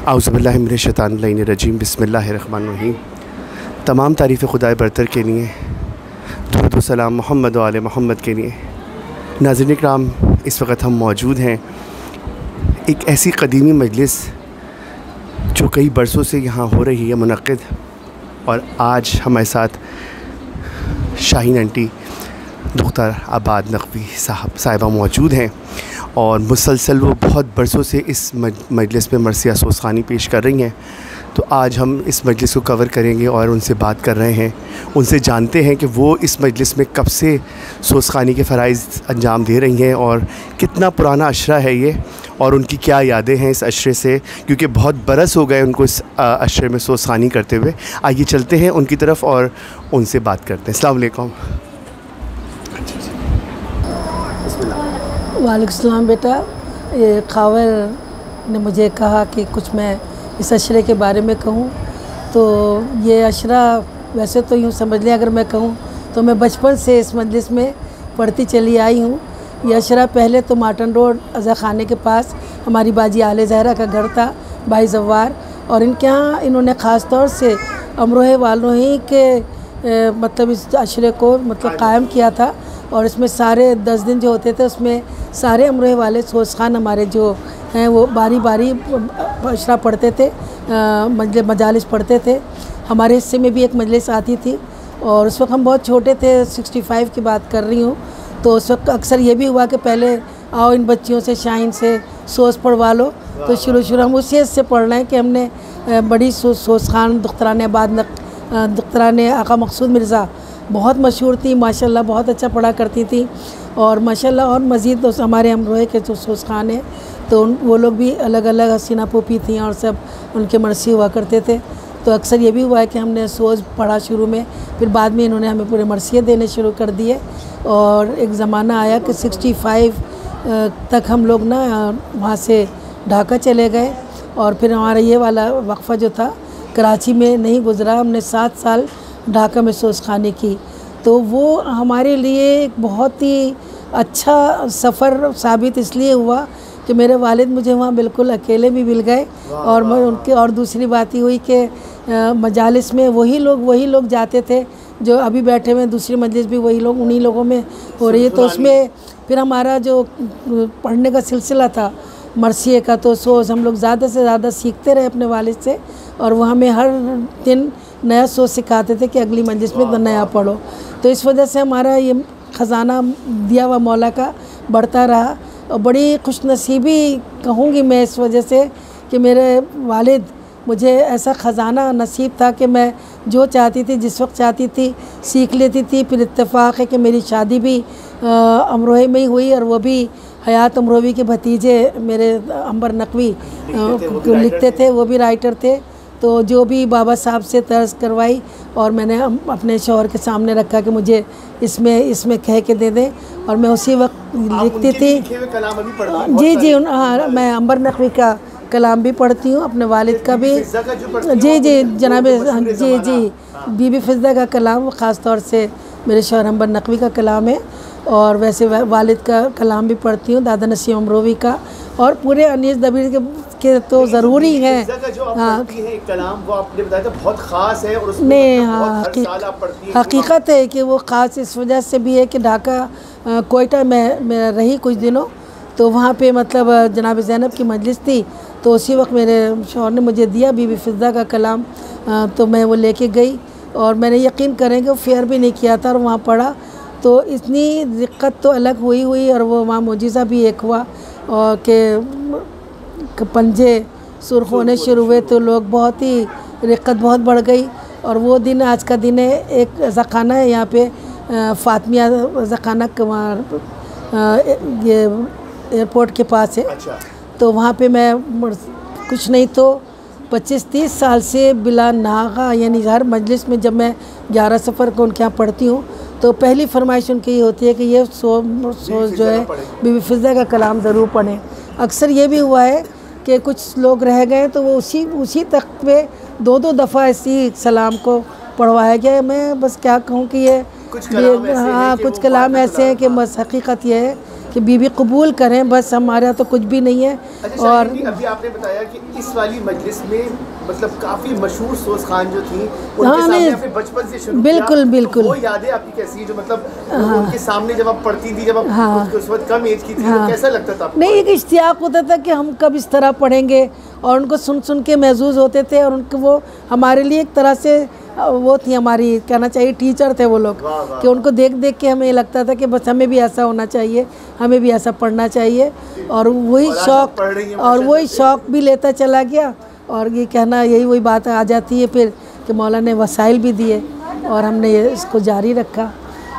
औज़ुबिल्लाहिमिनश्शैतानिर्रजीम बिस्मिल्लाहिर्रहमानिर्रहीम। तमाम तारीफ़ खुदाए बरतर के लिए, दुरूद व सलाम मोहम्मद व आले मोहम्मद के लिए। नाज़रीन इकराम, इस वक्त हम मौजूद हैं एक ऐसी कदीमी मजलिस जो कई बरसों से यहाँ हो रही है मुनक़्क़िद, और आज हमारे साथ शाहीन आंटी दुख्तर आबाद नकवी साहिबा मौजूद हैं और मुसलसल वो बहुत बरसों से इस मजलिस में मरसिया सोज़खानी पेश कर रही हैं। तो आज हम इस मजलिस को कवर करेंगे और उनसे बात कर रहे हैं, उनसे जानते हैं कि वो इस मजलिस में कब से सोज़खानी के फ़राइज़ अंजाम दे रही हैं और कितना पुराना अशरा है ये, और उनकी क्या यादें हैं इस अशरे से, क्योंकि बहुत बरस हो गए उनको इस अशरे में सोज़खानी करते हुए। आइए चलते हैं उनकी तरफ और उनसे बात करते हैं। अस्सलाम वालेकुम। वालेकुम सलाम। बेटा, ये खावर ने मुझे कहा कि कुछ मैं इस अशरे के बारे में कहूँ। तो ये अशरा वैसे तो यूँ समझ लें, अगर मैं कहूँ तो मैं बचपन से इस मजलिस में पढ़ती चली आई हूँ। ये अशरा पहले तो माटन रोड अज़ा खाने के पास हमारी बाजी आले ज़हरा का घर था, भाई ज़व्वार, और इनके यहाँ इन्होंने ख़ास तौर से अमरोहे वालों ही के मतलब इस अशरे को मतलब कायम किया था। और इसमें सारे 10 दिन जो होते थे उसमें सारे अमरोहे वाले सोज़खान हमारे जो हैं वो बारी बारी अशरा पढ़ते थे, मजालिस पढ़ते थे। हमारे हिस्से में भी एक मजलिस आती थी और उस वक्त हम बहुत छोटे थे, 65 की बात कर रही हूँ। तो उस वक्त अक्सर ये भी हुआ कि पहले आओ इन बच्चियों से शाहीन से सोज़ पढ़वा लो। तो शुरू हम उसी से पढ़ रहे हैं कि हमने बड़ी सोज़खान दुख्तरान आबाद दुख्तरान आका मकसूद मिर्ज़ा बहुत मशहूर थी माशाल्लाह, बहुत अच्छा पढ़ा करती थी। और माशाल्लाह और मज़ीद तो हमारे अमरोहे के जो सोज़खान हैं तो वो लोग भी अलग अलग हसीना पोपी थी और सब उनके मरसी हुआ करते थे। तो अक्सर ये भी हुआ है कि हमने सोज़ पढ़ा शुरू में, फिर बाद में इन्होंने हमें पूरे मरसिए देने शुरू कर दिए। और एक ज़माना आया कि 65 तक हम लोग ना वहाँ से ढाका चले गए, और फिर हमारा ये वाला वक्फ़ा जो था कराची में नहीं गुज़रा। हमने 7 साल ढाका में सोज़खानी की। तो वो हमारे लिए एक बहुत ही अच्छा सफ़र साबित इसलिए हुआ कि मेरे वालिद मुझे वहाँ बिल्कुल अकेले भी मिल गए। और मैं उनके, और दूसरी बात ही हुई कि मजालिस में वही लोग जाते थे जो अभी बैठे हुए, दूसरी मजलिस भी वही लोग, उन्हीं लोगों में हो रही है। तो उसमें फिर हमारा जो पढ़ने का सिलसिला था मरसिए का, तो सोज़ हम लोग ज़्यादा से ज़्यादा सीखते रहे अपने वालिद से, और वो हमें हर दिन नया सोच सिखाते थे कि अगली मजलिस में नया पढ़ो। तो इस वजह से हमारा ये ख़जाना दिया हुआ मौला का बढ़ता रहा। और बड़ी खुशनसीबी कहूँगी मैं इस वजह से कि मेरे वालिद मुझे ऐसा ख़जाना नसीब था कि मैं जो चाहती थी जिस वक्त चाहती थी सीख लेती थी। फिर इत्तेफाक है कि मेरी शादी भी अमरोहे में ही हुई, और वो भी हयात अमरोवी के भतीजे मेरे अंबर नकवी लिखते थे, वो भी राइटर थे। तो जो भी बाबा साहब से तर्ज करवाई और मैंने अपने शौहर के सामने रखा कि मुझे इसमें कह के दे दें, और मैं उसी वक्त लिखती थी। जी, हाँ, मैं अंबर नकवी का कलाम भी पढ़ती हूँ, अपने वालिद का भी। जी जनाब, जी बीबी फिज़्ज़ा का कलाम ख़ास तौर से मेरे शौहर अंबर नकवी का कलाम है। और वैसे वालिद का कलाम भी पढ़ती हूँ, दादा नसीम अमरोवी का, और पूरे अनीस दबीर के तो ज़रूरी है। हाँ, कलाम वो आपने बताया था बहुत ख़ास है, और उसमें हाँ हकीकत है कि वो ख़ास इस वजह से भी है कि ढाका कोयटा में मैं रही कुछ दिनों। तो वहाँ पे मतलब जनाब ज़ैनब की मजलिस थी, तो उसी वक्त मेरे शौहर ने मुझे दिया बीबी फिज़्ज़ा का कलाम। तो मैं वो लेके गई, और मैंने यकीन करेंगे वो फेयर भी नहीं किया था, और वहाँ पढ़ा। तो इतनी दिक्कत तो अलग हुई, और वो वहाँ मुजिज़ा भी एक हुआ, और के पंजे सुर्ख होने शुरू हुए, तो लोग बहुत ही दिक्कत बहुत बढ़ गई। और वो दिन आज का दिन है। एक ज़खाना है यहाँ पे, फातमिया ज़खाना ये एयरपोर्ट के पास है। तो वहाँ पे मैं कुछ नहीं तो 25-30 साल से बिला नागा, यानी हर मजलिस में जब मैं 11 सफ़र को उनके यहाँ पढ़ती हूँ तो पहली फरमाइश उनकी ये होती है कि ये सोच जो है बीबी फिज़्ज़ा का कलाम ज़रूर पढ़ें। अक्सर ये भी हुआ है कि कुछ लोग रह गए तो वो उसी तक पे 2-2 दफ़ा इसी सलाम को पढ़वाया गया। मैं बस क्या कहूँ कि ये कुछ कलाम ऐसे हैं कि बस हकीकत ये है कि बीवी कबूल करें, बस हमारा तो कुछ भी नहीं है। अच्छा, और अभी आपने बताया कि इस वाली मजलिस में मतलब काफ़ी मशहूर सोज खान जो थी, उनके हाँ, सामने आपने बचपन से शुरू बिल्कुल किया, बिल्कुल। तो वो यादें आपकी कैसी है जो मतलब उनके सामने जब आप पढ़ती थी, जब आप हाँ, उस वक्त कम एज की थी, हाँ, तो कैसा लगता था आपको? नहीं, एक इश्तियाक होता था कि हम कब इस तरह पढ़ेंगे, और उनको सुन सुन के महसूस होते थे, और उनको वो हमारे लिए एक तरह से वो थी, हमारी कहना चाहिए टीचर थे वो लोग, कि उनको देख देख के हमें लगता था कि बस हमें भी ऐसा होना चाहिए, हमें भी ऐसा पढ़ना चाहिए। और वही शौक़ भी लेता चला गया। और ये कहना, यही वही बात आ जाती है फिर कि मौला ने वसाइल भी दिए और हमने इसको जारी रखा।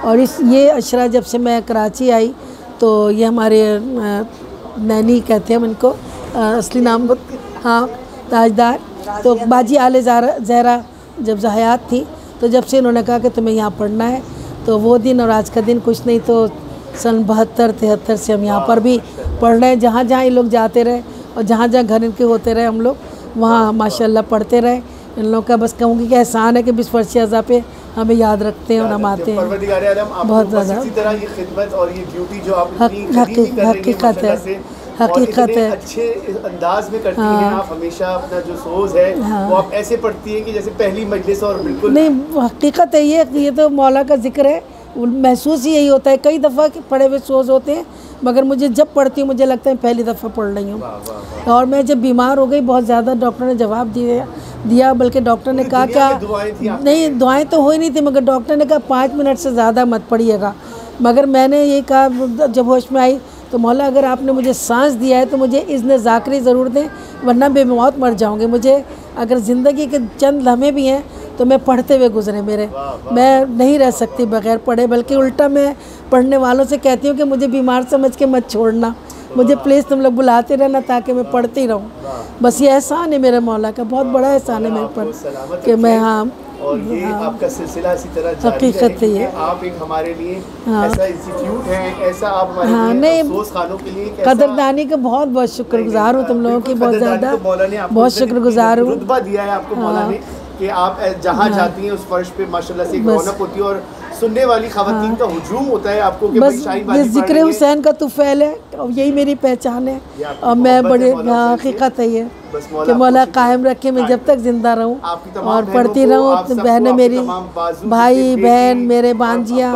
और ये अशरा जब से मैं कराची आई, तो ये हमारे नैनी कहते हैं इनको, असली नाम हाँ ताजदार, तो बाजी आले ज़हरा जब हयात थी, तो जब से इन्होंने कहा कि तुम्हें यहाँ पढ़ना है, तो वो दिन और आज का दिन कुछ नहीं तो सन 72-73 से हम यहाँ पर भी पढ़ रहे हैं। जहाँ जहाँ ये लोग जाते रहे और जहाँ जहाँ घर इनके होते रहे, हम लोग वहाँ माशाल्लाह पढ़ते रहे। इन लोगों का बस कहूँगी कि एहसान है कि 20 वर्षीय अज़ा पे हमें याद रखते हैं और हम आते हैं। बहुत ज़्यादा हकीकत है, हकीकत है। अच्छे अंदाज में करती हैं आप हमेशा अपना जो सोज है, वो आप ऐसे पढ़ती हैं कि जैसे पहली मजलिस, और बिल्कुल नहीं, हकीकत है ये तो मौला का जिक्र है, महसूस ही यही होता है। कई दफ़ा पढ़े हुए सोज होते हैं, मगर मुझे जब पढ़ती हूँ मुझे लगता है पहली दफ़ा पढ़ रही हूँ। और मैं जब बीमार हो गई बहुत ज़्यादा, डॉक्टर ने जवाब दिया, बल्कि डॉक्टर ने कहा क्या, नहीं दुआएं तो हो ही नहीं थी, मगर डॉक्टर ने कहा 5 मिनट से ज़्यादा मत पढ़िएगा। मगर मैंने ये कहा जब होश में आई, तो मौला अगर आपने मुझे सांस दिया है तो मुझे इज़्न ज़ाकरी ज़रूर दें, वरना बेमौत मर जाऊँगी। मुझे अगर ज़िंदगी के चंद लम्हे भी हैं तो मैं पढ़ते हुए गुजरे मेरे, मैं नहीं रह सकती बग़ैर पढ़े। बल्कि उल्टा मैं पढ़ने वालों से कहती हूँ कि मुझे बीमार समझ के मत छोड़ना, मुझे प्लीज़ तुम लोग बुलाते रहना ताकि मैं पढ़ती रहूँ। बस ये एहसान है मेरे मौला का, बहुत बड़ा एहसान है मेरे पर कि मैं और ये आपका सिलसिला इसी तरह जारी रहे। आप एक हमारे लिए ऐसा इंस्टीट्यूट है, ऐसा आप हमारे अफसोस खानों के लिए कदरदानी का बहुत बहुत शुक्रगुजार हूँ तुम लोगों की, बहुत ज़्यादा बहुत शुक्रगुजार हूँ। रुतबा दिया है आपको मौला ने कि आप जहाँ जाती हैं उस फर्श पे माशाल्लाह से रौनक होती है, और सुनने वाली खवातीन का हुजूम होता है आपको कि बस ये ज़िक्र हुसैन का तुफ़ैल है, और यही मेरी पहचान है। और मैं बड़े हकीकत है ये कि मौला कायम रखे, मैं जब तक ज़िंदा रहूँ और पढ़ती रहूँ। बहनें मेरी, भाई बहन मेरे, बांजियाँ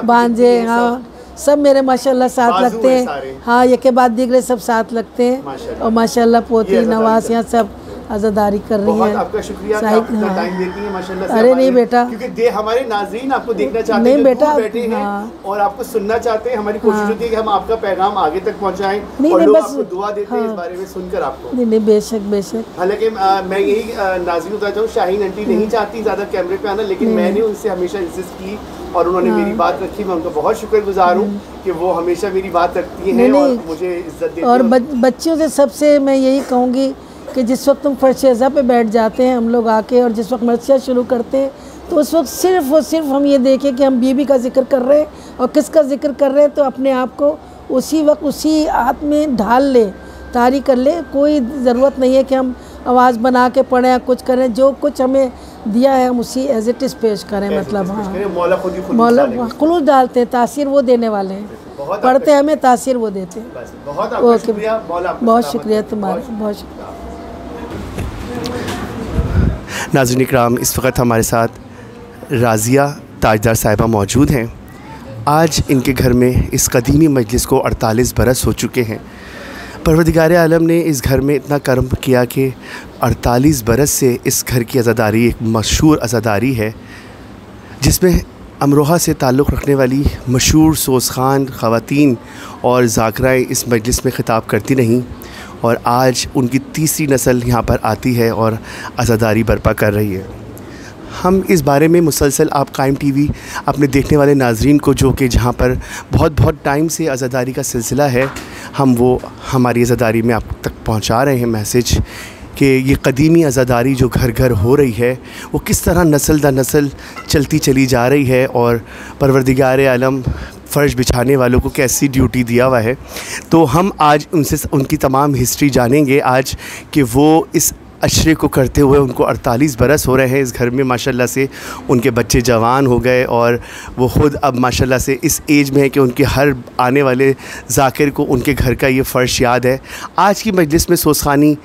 बांजे, हाँ सब मेरे माशाल्लाह साथ लगते हैं। हाँ, ये के बाद दिगरे सब साथ लगते हैं, और माशाल्लाह पोती नवासियाँ सब आज़ादारी कर रही हैं। आपका शुक्रिया कि आप इतना टाइम देती हैं माशाल्लाह से। अरे नहीं बेटा, क्योंकि हमारे नाज़रीन आपको देखना चाहते हैं, नहीं बेटा, बैठे हैं और आपको सुनना चाहते हैं। हमारी कोशिश होती है कि हम आपका पैगाम आगे तक पहुंचाएं, और लोग आपको दुआ देते हैं इस बारे में सुनकर आपको। नहीं बेशक बेशक। हालांकि मैं यही नाज़रीन बताता हूँ, शाहीन आंटी नहीं चाहती ज़्यादा कैमरे पे आना, लेकिन मैंने उनसे हमेशा इंसिस्ट की और उन्होंने मेरी बात रखी। मैं उनका बहुत शुक्रगुजार हूँ कि वो हमेशा मेरी बात रखती हैं और मुझे इज्जत देती हैं। और बच्चियों से सबसे मैं यही कहूँगी कि जिस वक्त तुम फर्श अज़ा पे बैठ जाते हैं हम लोग आके, और जिस वक्त मर्सिया शुरू करते हैं, तो उस वक्त सिर्फ़ और सिर्फ हम ये देखें कि हम बीबी का जिक्र कर रहे हैं और किसका जिक्र कर रहे हैं, तो अपने आप को उसी वक्त उसी हाथ में ढाल ले, तारी कर ले। कोई ज़रूरत नहीं है कि हम आवाज़ बना के पढ़ें या कुछ करें, जो कुछ हमें दिया है हम उसी एज इट इज़ पेश करें। मतलब हाँ, मौला खुलूस डालते हैं, तासीर वो देने वाले हैं, पढ़ते हमें तासीर वो देते हैं। बहुत शुक्रिया तुम्हारा, बहुत शुक्रिया। नाज़रीन इकराम, इस वक्त हमारे साथ राज़िया ताजदार साहिबा मौजूद हैं। आज इनके घर में इस कदीमी मजलिस को 48 बरस हो चुके हैं। परवरदिगार आलम ने इस घर में इतना करम किया कि 48 बरस से इस घर की अज़ादारी एक मशहूर अज़ादारी है, जिसमें अमरोहा से ताल्लुक़ रखने वाली मशहूर सोज़ खान ख़वातीन और ज़ाकराएँ इस मजलिस में ख़िताब करती रहीं, और आज उनकी तीसरी नस्ल यहाँ पर आती है और अज़ादारी बर्पा कर रही है। हम इस बारे में मुसलसल आप कायम टीवी अपने देखने वाले नाज़रीन को, जो कि जहाँ पर बहुत टाइम से अज़ादारी का सिलसिला है, हम वो हमारी अज़ादारी में आप तक पहुँचा रहे हैं मैसेज कि ये कदीमी अज़ादारी जो घर घर हो रही है वो किस तरह नस्ल दर नस्ल चलती चली जा रही है, और परवरदिगार आलम फ़र्श बिछाने वालों को कैसी ड्यूटी दिया हुआ है। तो हम आज उनसे उनकी तमाम हिस्ट्री जानेंगे आज कि वो इस अशरे को करते हुए उनको 48 बरस हो रहे हैं इस घर में माशाल्लाह से। उनके बच्चे जवान हो गए और वो ख़ुद अब माशाल्लाह से इस एज में है कि उनके हर आने वाले ज़ाकिर को उनके घर का ये फ़र्श याद है। आज की मजलिस में सोसखानी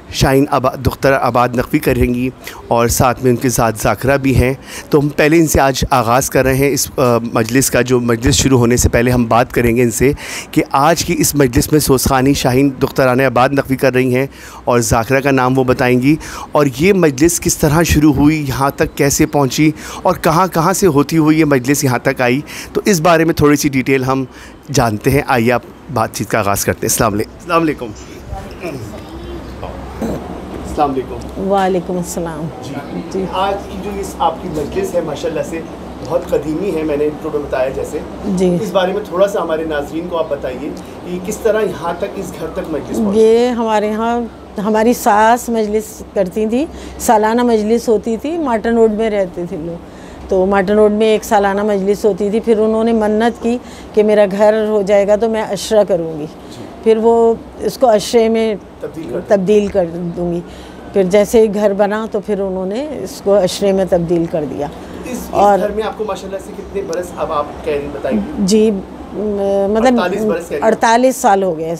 शाहीन दुख्तर आबाद नकवी करेंगी और साथ में उनके साथ ज़ाकरा भी हैं। तो हम पहले इनसे आज आगाज़ कर रहे हैं इस मजलिस का। जो मजलिस शुरू होने से पहले हम बात करेंगे इनसे कि आज की इस मजलिस में सोसखानी शाहीन दुख्तरान आबाद नकवी कर रही हैं और ज़ाकरा का नाम वो बताएंगी, और ये मजलिस किस तरह शुरू हुई, यहाँ तक कैसे पहुँची और कहाँ कहाँ से होती हुई ये मजलिस यहाँ तक आई। तो इस बारे में थोड़ी सी डिटेल हम जानते हैं। आइए आप बातचीत का आगाज़ करते हैं। अस्सलाम वालेकुम। वालेकुम अस्सलाम। जी, आज की जो इस आपकी मजलिस है माशाल्लाह से बहुत कदीमी है, मैंने इंट्रो में बताया जैसे जी। इस बारे में थोड़ा सा हमारे नाज़रीन को आप बताइए कि किस तरह यहाँ तक इस घर तक मजलिस पहुँची। ये हमारे यहाँ हमारी सास मजलिस करती थी, सालाना मजलिस होती थी। मार्टन रोड में रहते थे लोग, तो मार्टन रोड में एक सालाना मजलिस होती थी। फिर उन्होंने मन्नत की कि मेरा घर हो जाएगा तो मैं अशरा करूँगी, फिर वो इसको अशरे में तब्दील कर दूँगी। फिर जैसे ही घर बना तो फिर उन्होंने इसको अशरे में तब्दील कर दिया। इस और घर में आपको माशाल्लाह से कितने बरस अब आप कह रही बताइए? जी, मतलब 48 साल हो गए।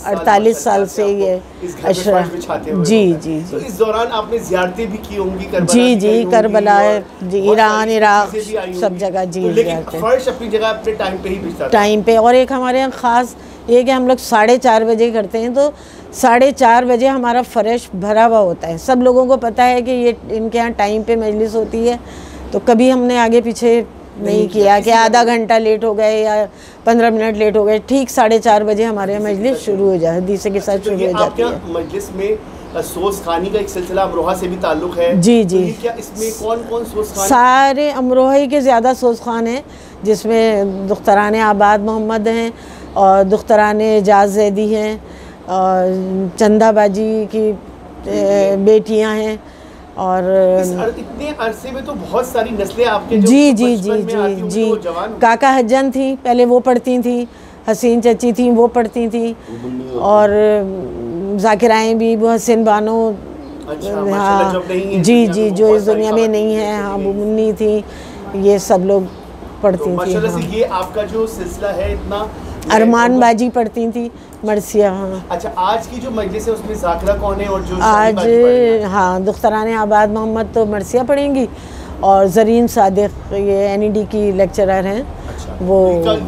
48 साल से ये अशरा। जी जी तो जी इस दौरान आपने ज़ियारतें भी की होंगी करबला जी जी, करबला जी, ईरान इराक़ सब जगह जी। लेकिन फर्श अपनी जगह अपने टाइम पे ही बिछता था। टाइम पे। और एक हमारे यहाँ ख़ास ये कि हम लोग 4:30 बजे करते हैं, तो 4:30 बजे हमारा फ़र्श भरा हुआ होता है। सब लोगों को पता है कि ये इनके यहाँ टाइम पे मजलिस होती है, तो कभी हमने आगे पीछे नहीं किया कि आधा घंटा लेट हो गए या 15 मिनट लेट हो गए। ठीक 4:30 बजे हमारे यहाँ मजलिस शुरू हो जाए, हदीसे के साथ शुरू हो जाती है। मजलिस में सोसखानी का एक सिलसिला अमरोहा से भी ताल्लुक़ है। जी जी। तो क्या इसमें कौन कौन सोसखान? सारे अमरोहा ही के ज़्यादा सोसखान हैं, जिसमें दुख्तरान आबाद मोहम्मद हैं और दुख्तरान एजाज ज़ैदी हैं और चंदा बाजी की बेटियां हैं। और इतने अरसे में तो बहुत सारी नस्लें आपके जो जी जी जी जी जी, काका हज्जन थी पहले, वो पढ़ती थी। हसीन चची थी, वो पढ़ती थी। और ज़ाकिराएँ भी, वो हसन बानो। हाँ जी जी, जो इस दुनिया में नहीं है। हाँ, वो मुन्नी थी, ये सब लोग पढ़ती थी। माशाल्लाह से ये आपका जो सिलसिला है इतना। अरमान बाजी पढ़ती थी, मरसिया। हाँ। अच्छा, आज की जो मजलिस है उसमें ज़ाकरा कौन है और जो आज? हाँ, दुख्तरान आबाद मोहम्मद तो मरसिया पढ़ेंगी और ज़रीन सादिक ये NED की लेक्चरर हैं। अच्छा, वो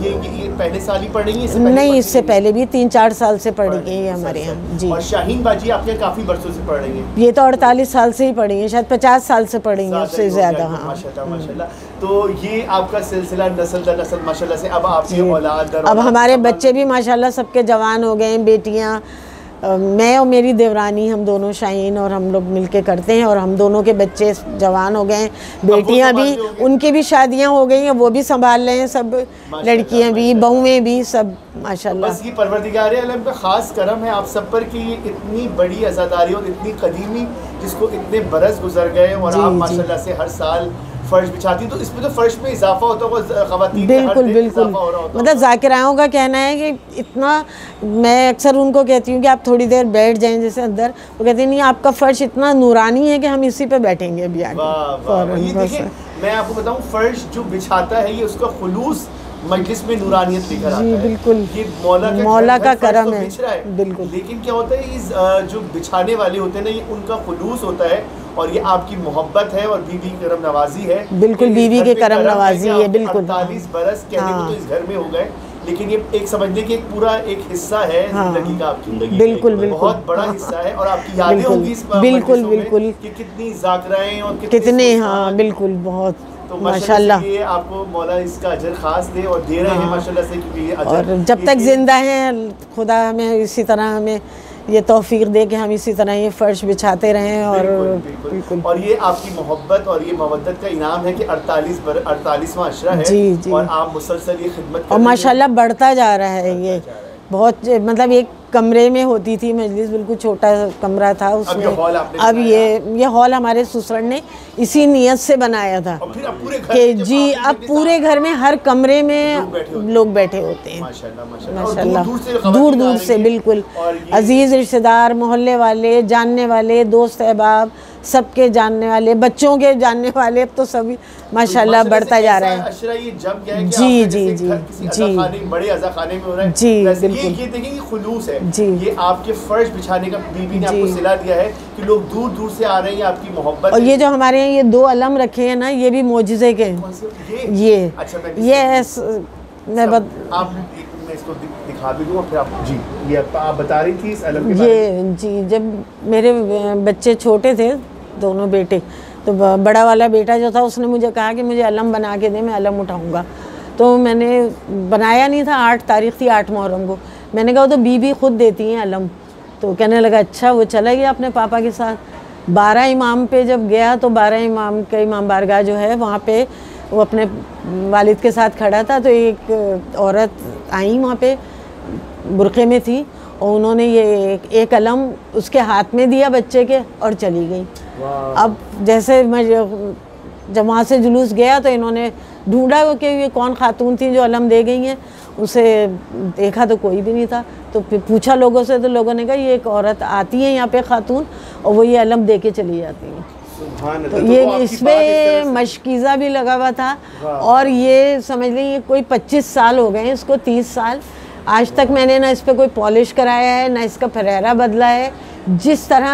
ये पहले साल ही पढ़ रही हैं? नहीं, इससे पहले भी 3-4 साल से पढ़ रही हैं हमारे यहाँ जी। और शाहीन बाजी आपके काफ़ी बरसों से पढ़ रही हैं? ये तो 48 साल से ही पढ़ी हैं, शायद 50 साल से पढ़ी हैं, उससे ज़्यादा। हाँ, माशाल्लाह माशाल्लाह। तो ये आपका सिलसिला नस्ल दर नस्ल माशाल्लाह से अब आपकी औलाद दर अब हमारे बच्चे भी माशाल्लाह सबके जवान हो गए हैं, बेटियाँ। मैं और मेरी देवरानी, हम दोनों शाहीन और हम लोग मिलके करते हैं, और हम दोनों के बच्चे जवान हो गए हैं। बेटियां भी, उनकी भी शादियां हो गई हैं, वो भी संभाल रहे हैं, सब लड़कियां भी, बहुएं भी, सब माशाल्लाह। बस ये परवरदिगार आलम का ख़ास करम है आप सब पर कि ये इतनी बड़ी अज़ादारी और इतनी कदीमी, जिसको इतने बरस गुजर गए और आप माशाल्लाह से हर साल फर्श बिछाती, तो इसमें तो फर्श में इजाफा होता होगा ख़वातीन। बिल्कुल बिल्कुल, मतलब ज़ाकिराओं का कहना है कि इतना, मैं अक्सर उनको कहती हूँ कि आप थोड़ी देर बैठ जाएं जैसे अंदर, वो कहते हैं नहीं, आपका फर्श इतना नूरानी है कि हम इसी पे बैठेंगे अभी आगे। मैं आपको बताऊँ, फर्श जो बिछाता है ये उसका खुलूस मजलिस में नूरानियत लेकर आता है। बिल्कुल, ये मौला का करम है। बिल्कुल। लेकिन क्या होता है, इस जो बिछाने वाले होते हैं ना, ये उनका खुलूस होता है और ये आपकी मोहब्बत है और बीवी की करम नवाजी है। बिल्कुल, बीवी के करम नवाजी है। बिल्कुल, 48 बरस कहने को तो इस घर में हो गए, लेकिन ये एक समझने की एक पूरा एक हिस्सा है जिंदगी का, आपकी जिंदगी बिल्कुल बिल्कुल बहुत बड़ा हिस्सा है। और आपकी यादें होंगी इस बिल्कुल बिल्कुल कि कितनी ज़ाकराएं और कितने। हाँ बिल्कुल, बहुत। तो माशाल्लाह ये आपको मौला इसका अजर खास दे और दे रहे हैं माशाल्लाह से, क्योंकि और जब तक जिंदा हैं खुदा हमें इसी तरह हमें ये तौफीक दे कि हम इसी तरह ये फर्श बिछाते रहें। और बिल्कुल। और ये आपकी मोहब्बत और ये मवद्दत का इनाम है कि 48वां अशरा है। जी जी। और आप मुसलसल ये खिदमत और माशाल्लाह बढ़ता जा रहा है ये बहुत, मतलब एक कमरे में होती थी मजलिस, बिल्कुल छोटा कमरा था उसमें। अब ये हॉल हमारे ससुर ने इसी नियत से बनाया था कि जी अब पूरे घर में हर कमरे में लोग बैठे होते हैं माशाल्लाह, दूर दूर से बिल्कुल अजीज़ रिश्तेदार, मोहल्ले वाले, जानने वाले, दोस्त अहबाब, सबके जानने वाले, बच्चों के जानने वाले, अब तो सभी माशाल्लाह बढ़ता जा रहा है। जी जी जी जी बड़े अज़ाखाने में हो रहा है जी बिल्कुल। ये देखिए कि खुलूस है जी, ये आपके फर्श बिछाने का बीबी ने आपको सिला दिया है कि लोग दूर दूर से आ रहे हैं, आपकी मोहब्बत। और ये जो हमारे यहाँ ये 2 अलम रखे हैं ना, ये भी मोजिज़े के ये अच्छा मैं मैं इसको दिखा भी दूँ फिर आप जी ये आप बता रही थी इस अलम के बारे में। जी जब मेरे बच्चे छोटे थे, दोनों बेटे, तो बड़ा वाला बेटा जो था उसने मुझे कहा कि मुझे अलम बना के दे, मैं अलम उठाऊंगा। तो मैंने बनाया नहीं था, 8 तारीख़ थी 8 मुहर्रम को। मैंने कहा वो तो बीबी खुद देती हैं अलम। तो कहने लगा अच्छा। वो चला गया अपने पापा के साथ। 12 इमाम पे जब गया तो 12 इमाम का इमाम बारगाह जो है वहाँ पे वो अपने वालिद के साथ खड़ा था। तो एक औरत आई वहाँ पे, बुरक़े में थी, और उन्होंने ये एक अलम उसके हाथ में दिया बच्चे के और चली गई। अब जैसे मैं जब वहाँ से जुलूस गया तो इन्होंने ढूंढा कि ये कौन खातून थी जो अलम दे गई हैं। उसे देखा तो कोई भी नहीं था। तो फिर पूछा लोगों से, तो लोगों ने कहा ये एक औरत आती है यहाँ पे खातून, और वो ये अलम दे के चली जाती है। तो ये इसमें मशकीज़ा भी लगा हुआ था। और ये समझ लें ये कोई 25 साल हो गए हैं इसको, 30 साल। आज तक मैंने ना इस पर कोई पॉलिश कराया है, ना इसका फरेरा बदला है। जिस तरह